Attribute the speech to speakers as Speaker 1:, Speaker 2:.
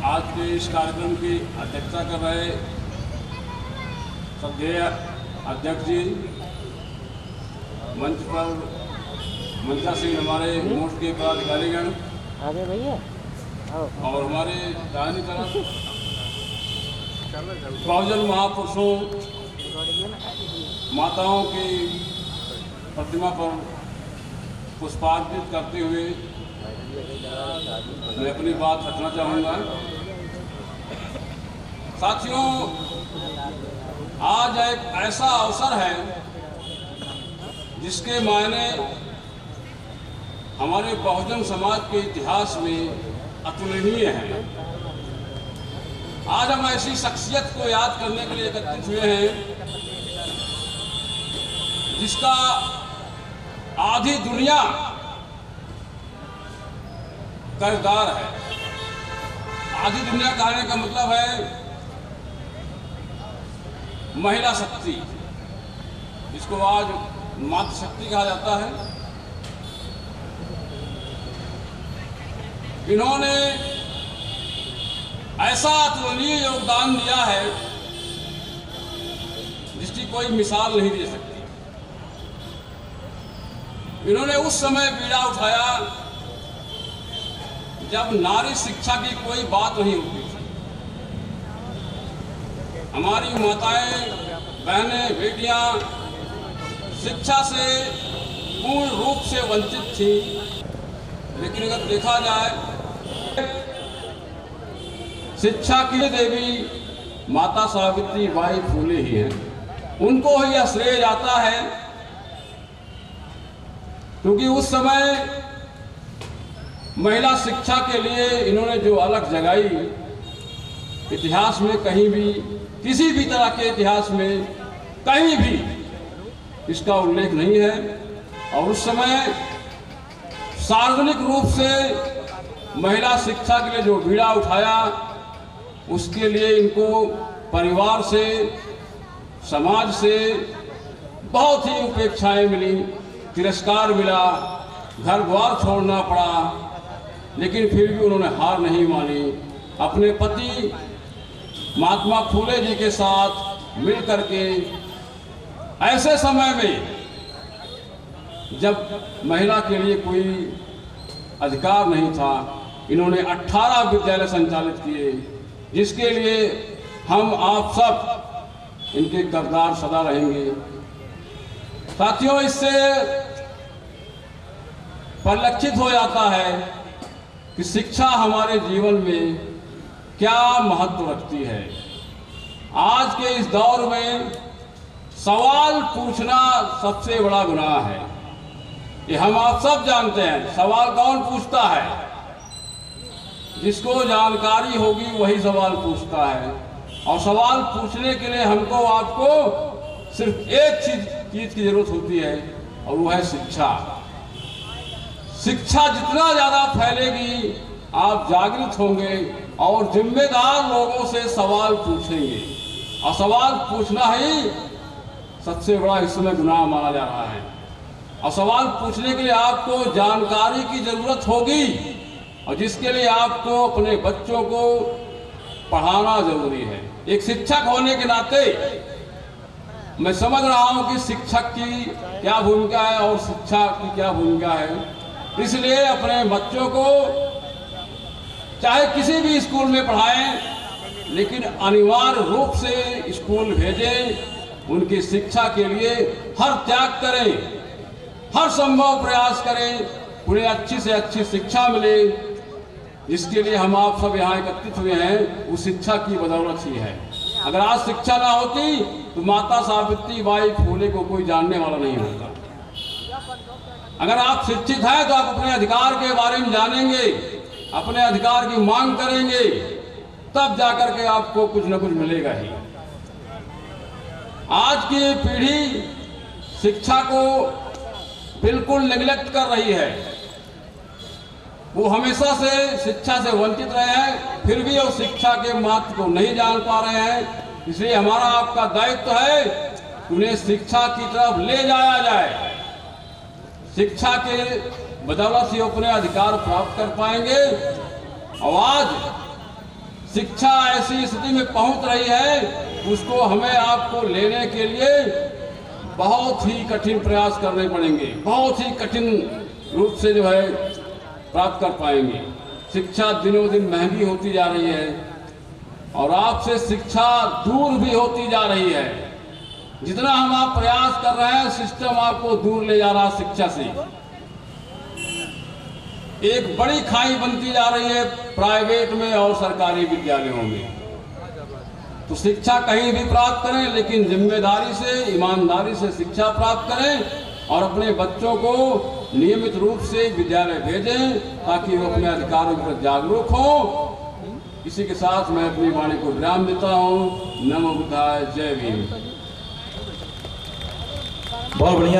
Speaker 1: आज के इस कार्यक्रम की अध्यक्षता कर रहे श्रद्धेय अध्यक्ष जी, मंच पर मंचासीन हमारे मोर्च के पदाधिकारीगण और हमारे दाहिनी तरफ बहुजन महापुरुषों माताओं की प्रतिमा पर पुष्पार्पित करते हुए मैं अपनी बात रखना चाहूँगा। साथियों, आज एक ऐसा अवसर है जिसके मायने हमारे बहुजन समाज के इतिहास में अतुलनीय हैं। आज हम ऐसी शख्सियत को याद करने के लिए एकत्रित हुए हैं जिसका आधी दुनिया कर्जदार है। आधी दुनिया कहने का मतलब है महिला शक्ति, जिसको आज मातृशक्ति कहा जाता है। इन्होंने ऐसा अतुलनीय योगदान दिया है जिसकी कोई मिसाल नहीं दे सकती। इन्होंने उस समय बीड़ा उठाया जब नारी शिक्षा की कोई बात नहीं होती थी। हमारी माताएं, बहनें, बेटियां शिक्षा से पूर्ण रूप से वंचित थी। लेकिन अगर देखा जाए, शिक्षा की देवी माता सावित्री बाई फुले ही हैं। उनको ही यह श्रेय जाता है क्योंकि उस समय महिला शिक्षा के लिए इन्होंने जो अलग जगाई, इतिहास में कहीं भी, किसी भी तरह के इतिहास में कहीं भी इसका उल्लेख नहीं है। और उस समय सार्वजनिक रूप से महिला शिक्षा के लिए जो बीड़ा उठाया, उसके लिए इनको परिवार से, समाज से बहुत ही उपेक्षाएं मिली, तिरस्कार मिला, घर द्वार छोड़ना पड़ा। लेकिन फिर भी उन्होंने हार नहीं मानी। अपने पति महात्मा फूले जी के साथ मिल करके ऐसे समय में जब महिला के लिए कोई अधिकार नहीं था, इन्होंने 18 विद्यालय संचालित किए, जिसके लिए हम आप सब इनके कर्जदार सदा रहेंगे। साथियों, इससे परिलक्षित हो जाता है कि शिक्षा हमारे जीवन में क्या महत्व रखती है। आज के इस दौर में सवाल पूछना सबसे बड़ा गुनाह है। ये हम आप सब जानते हैं। सवाल कौन पूछता है? जिसको जानकारी होगी वही सवाल पूछता है। और सवाल पूछने के लिए हमको आपको सिर्फ एक चीज की जरूरत होती है, और वो है शिक्षा। शिक्षा जितना ज्यादा फैलेगी, आप जागृत होंगे और जिम्मेदार लोगों से सवाल पूछेंगे। और सवाल पूछना ही सबसे बड़ा इस समय गुनाह माना जा रहा है। और सवाल पूछने के लिए आपको जानकारी की जरूरत होगी, और जिसके लिए आपको अपने बच्चों को पढ़ाना जरूरी है। एक शिक्षक होने के नाते मैं समझ रहा हूं कि शिक्षक की क्या भूमिका है और शिक्षा की क्या भूमिका है। इसलिए अपने बच्चों को चाहे किसी भी स्कूल में पढ़ाएं, लेकिन अनिवार्य रूप से स्कूल भेजें। उनकी शिक्षा के लिए हर त्याग करें, हर संभव प्रयास करें, उन्हें अच्छी से अच्छी शिक्षा मिले। जिसके लिए हम आप सब यहाँ एकत्रित हुए हैं, वो शिक्षा की बदौलत ही है। अगर आज शिक्षा ना होती तो माता सावित्री बाई फुले को कोई जानने वाला नहीं होता। अगर आप शिक्षित हैं तो आप अपने अधिकार के बारे में जानेंगे, अपने अधिकार की मांग करेंगे, तब जाकर के आपको कुछ न कुछ मिलेगा ही। आज की पीढ़ी शिक्षा को बिल्कुल नेग्लेक्ट कर रही है। वो हमेशा से शिक्षा से वंचित रहे हैं, फिर भी वो शिक्षा के महत्व को नहीं जान पा रहे हैं। इसलिए हमारा आपका दायित्व है उन्हें शिक्षा की तरफ ले जाया जाए। शिक्षा के बदौलत ही अपने अधिकार प्राप्त कर पाएंगे। और आज शिक्षा ऐसी स्थिति में पहुंच रही है, उसको हमें आपको लेने के लिए बहुत ही कठिन प्रयास करने पड़ेंगे, बहुत ही कठिन रूप से जो है प्राप्त कर पाएंगे। शिक्षा दिनों दिन महंगी होती जा रही है और आपसे शिक्षा दूर भी होती जा रही है। जितना हम आप प्रयास कर रहे हैं, सिस्टम आपको दूर ले जा रहा है शिक्षा से। एक बड़ी खाई बनती जा रही है प्राइवेट में और सरकारी विद्यालयों में। तो शिक्षा कहीं भी प्राप्त करें, लेकिन जिम्मेदारी से, ईमानदारी से शिक्षा प्राप्त करें और अपने बच्चों को नियमित रूप से विद्यालय भेजें ताकि वो अपने अधिकारों पर जागरूक हों। इसी के साथ मैं अपनी वाणी को विराम देता हूँ। नमो बुद्धाय, जय भीम।
Speaker 2: बहुत बढ़िया।